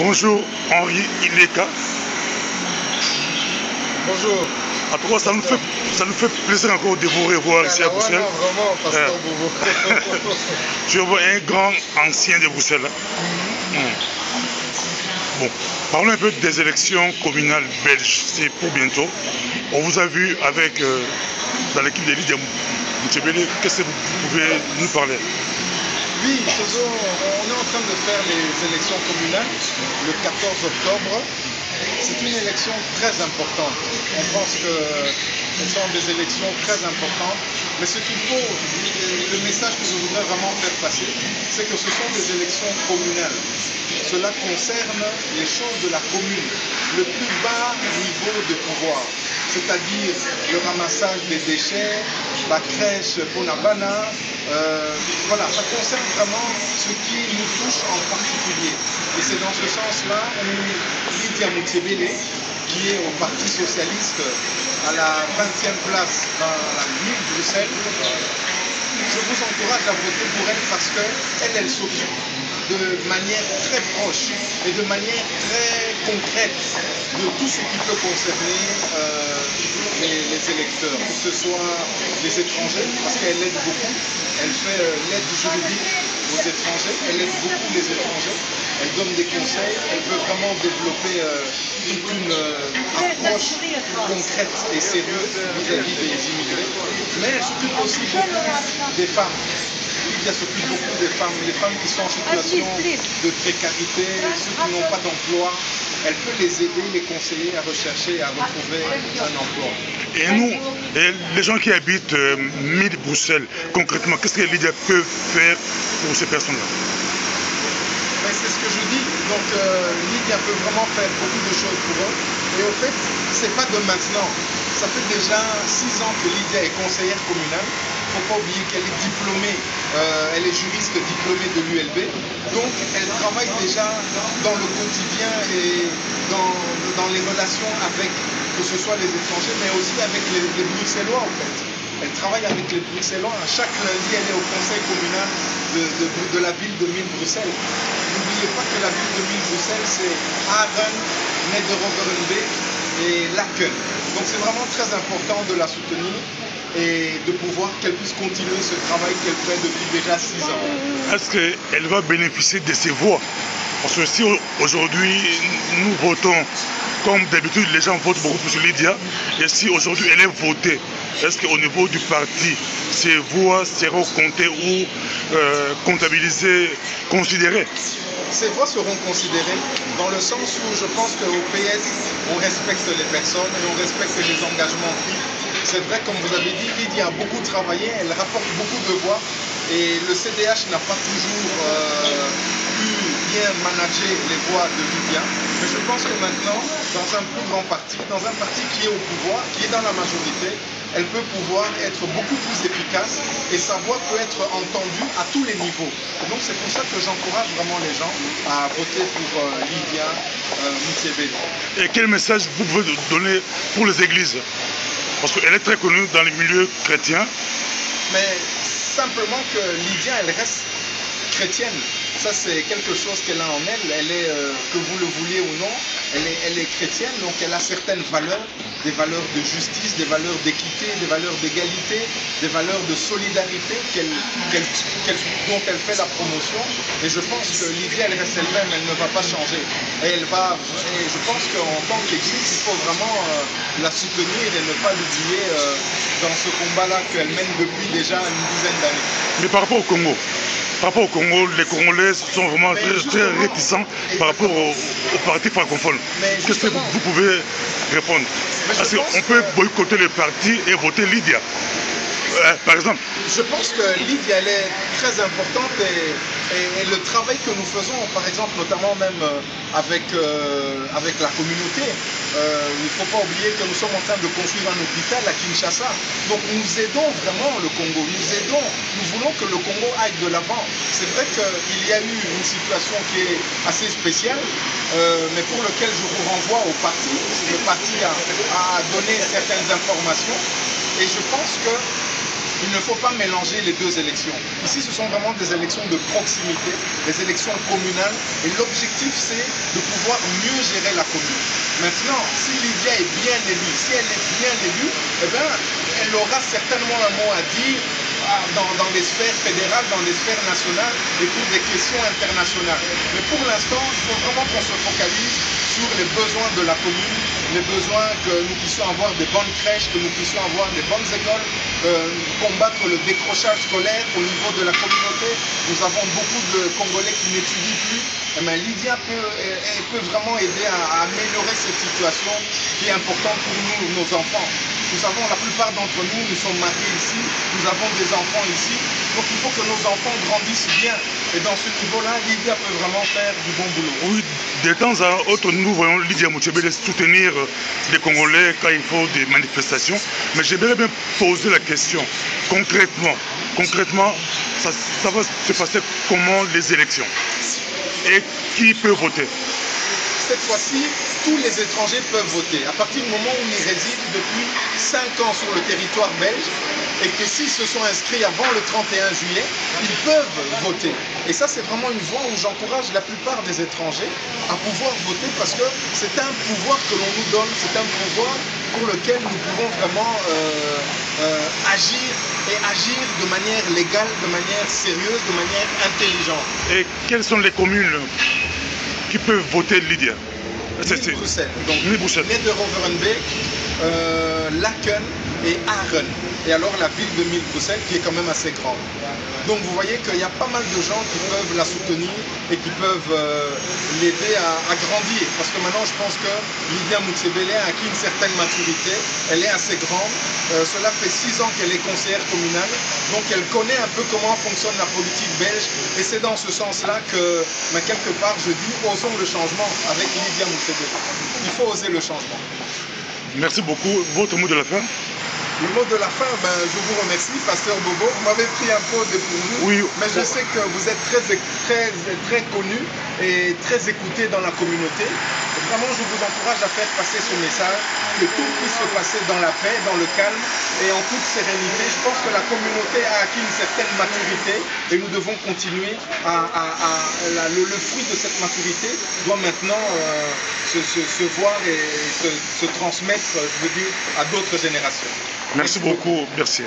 Bonjour Henri Ileka. Bonjour. En tout cas, ça nous fait plaisir encore de vous revoir ici à Bruxelles. Non, vraiment, pasteur Bobo. Je vois un grand ancien de Bruxelles. Bon, parlons un peu des élections communales belges. C'est pour bientôt. On vous a vu avec dans l'équipe de Lydia Moutebele. Qu'est-ce que vous pouvez nous parler? Oui, on est en train de faire les élections communales le 14 octobre. C'est une élection très importante. On pense que ce sont des élections très importantes. Mais ce qu'il faut, le message que je voudrais vraiment faire passer, c'est que ce sont des élections communales. Cela concerne les choses de la commune, le plus bas niveau de pouvoir, c'est-à-dire le ramassage des déchets, la crèche Ponabana. Voilà, ça concerne vraiment ce qui nous touche en particulier. Et c'est dans ce sens-là où Lydia Moutebele, qui est au Parti Socialiste à la 20e place dans la ville de Bruxelles, je vous encourage à voter pour elle parce qu'elle s'occupe de manière très proche et de manière très concrète de tout ce qui peut concerner les électeurs, que ce soit les étrangers, parce qu'elle aide beaucoup, elle fait l'aide juridique aux étrangers, elle aide beaucoup les étrangers, elle donne des conseils, elle veut vraiment développer toute une approche concrète et sérieuse vis-à-vis des immigrés, mais elle s'occupe aussi beaucoup des femmes. Lydia s'occupe beaucoup des femmes qui sont en situation de précarité, ceux qui n'ont pas d'emploi. Elle peut les aider, les conseiller à rechercher et à retrouver un emploi. Et nous, les gens qui habitent Mille-Bruxelles, concrètement, qu'est-ce que Lydia peut faire pour ces personnes-là? C'est ce que je dis. Donc Lydia peut vraiment faire beaucoup de choses pour eux. Et au fait, c'est pas de maintenant. Ça fait déjà 6 ans que Lydia est conseillère communale. Il ne faut pas oublier qu'elle est diplômée, elle est juriste diplômée de l'ULB. Donc elle travaille déjà dans le quotidien et dans les relations avec, que ce soit les étrangers, mais aussi avec les Bruxellois en fait. Elle travaille avec les Bruxellois. Chaque lundi, elle est au conseil communal de la ville de Mille-Bruxelles. N'oubliez pas que la ville de Mille-Bruxelles, c'est Aren, Nederoverenbeek et Laken. Donc c'est vraiment très important de la soutenir et de pouvoir qu'elle puisse continuer ce travail qu'elle fait depuis déjà 6 ans. Est-ce qu'elle va bénéficier de ses voix? Parce que si aujourd'hui nous votons, comme d'habitude les gens votent beaucoup plus sur Lydia, et si aujourd'hui elle est votée, est-ce qu'au niveau du parti, ses voix seront comptées ou comptabilisées, considérées? Ces voix seront considérées dans le sens où je pense qu'au PS, on respecte les personnes et on respecte les engagements pris. C'est vrai, comme vous avez dit, Lydia a beaucoup travaillé, elle rapporte beaucoup de voix et le CDH n'a pas toujours pu bien manager les voix de Lydia. Mais je pense que maintenant, dans un plus grand parti, dans un parti qui est au pouvoir, qui est dans la majorité, elle peut pouvoir être beaucoup plus efficace et sa voix peut être entendue à tous les niveaux. Et donc c'est pour ça que j'encourage vraiment les gens à voter pour Lydia Moutebele. Et quel message vous pouvez donner pour les églises? Parce qu'elle est très connue dans les milieux chrétiens. Mais simplement que Lydia, elle reste chrétienne. Ça, c'est quelque chose qu'elle a en elle. Elle est, que vous le vouliez ou non, elle est chrétienne, donc elle a certaines valeurs, des valeurs de justice, des valeurs d'équité, des valeurs d'égalité, des valeurs de solidarité dont elle fait la promotion. Et je pense que Lydia, elle reste elle-même, elle ne va pas changer. Et je pense qu'en tant qu'Église, il faut vraiment la soutenir et ne pas l'oublier dans ce combat-là qu'elle mène depuis déjà une dizaine d'années. Mais par rapport au Congo, les Congolais sont vraiment très réticents par rapport au parti francophone. Qu'est-ce que vous pouvez répondre? Est-ce qu'on peut boycotter le parti et voter Lydia, par exemple? Je pense que Lydia, elle est très importante et le travail que nous faisons, par exemple, notamment même avec la communauté, il ne faut pas oublier que nous sommes en train de construire un hôpital à Kinshasa. Donc nous aidons vraiment le Congo, nous voulons que le Congo aille de l'avant. C'est vrai qu'il y a eu une situation qui est assez spéciale, mais pour lequel je vous renvoie au parti. Le parti a donné certaines informations et je pense que Il ne faut pas mélanger les deux élections. Ici, ce sont vraiment des élections de proximité, des élections communales. Et l'objectif, c'est de pouvoir mieux gérer la commune. Maintenant, si Lydia est bien élue, si elle est bien élue, eh bien, elle aura certainement un mot à dire dans les sphères fédérales, dans les sphères nationales et pour des questions internationales. Mais pour l'instant, il faut vraiment qu'on se focalise sur les besoins de la commune, les besoins que nous puissions avoir des bonnes crèches, que nous puissions avoir des bonnes écoles, combattre le décrochage scolaire au niveau de la communauté. Nous avons beaucoup de Congolais qui n'étudient plus. Eh bien, Lydia peut vraiment aider à améliorer cette situation qui est importante pour nous, nos enfants. Nous savons, la plupart d'entre nous, nous sommes mariés ici, nous avons des enfants ici, donc il faut que nos enfants grandissent bien. Et dans ce niveau-là, Lydia peut vraiment faire du bon boulot. Oui, de temps à autre, nous voyons Lydia Mouchébélé soutenir les Congolais quand il faut des manifestations. Mais j'aimerais bien poser la question, concrètement, ça va se passer comment les élections? Et qui peut voter? Cette fois-ci, tous les étrangers peuvent voter. À partir du moment où ils résident depuis 5 ans sur le territoire belge et que s'ils se sont inscrits avant le 31 juillet, ils peuvent voter. Et ça, c'est vraiment une voie où j'encourage la plupart des étrangers à pouvoir voter parce que c'est un pouvoir que l'on nous donne, c'est un pouvoir pour lequel nous pouvons vraiment agir et agir de manière légale, de manière sérieuse, de manière intelligente. Et quelles sont les communes qui peuvent voter Lydia? Bruxelles, donc Bruxelles. Neder-Overenbeek, Laken et Aren. Et alors la ville de Bruxelles qui est quand même assez grande. Donc vous voyez qu'il y a pas mal de gens qui peuvent la soutenir et qui peuvent l'aider à grandir. Parce que maintenant je pense que Lydia Mouchébélé a acquis une certaine maturité, elle est assez grande. Cela fait 6 ans qu'elle est conseillère communale, donc elle connaît un peu comment fonctionne la politique belge. Et c'est dans ce sens-là que, quelque part, je dis, osons le changement avec Lydia Mouchébélé. Il faut oser le changement. Merci beaucoup. Votre mot de la fin? Le mot de la fin, je vous remercie, Pasteur Bobo. Vous m'avez pris un peu dépourvu, oui, mais je sais que vous êtes très connu et très écouté dans la communauté. Vraiment, je vous encourage à faire passer ce message, que tout puisse se passer dans la paix, dans le calme et en toute sérénité. Je pense que la communauté a acquis une certaine maturité et nous devons continuer le fruit de cette maturité doit maintenant se voir et se transmettre, je veux dire, à d'autres générations. Merci beaucoup, merci.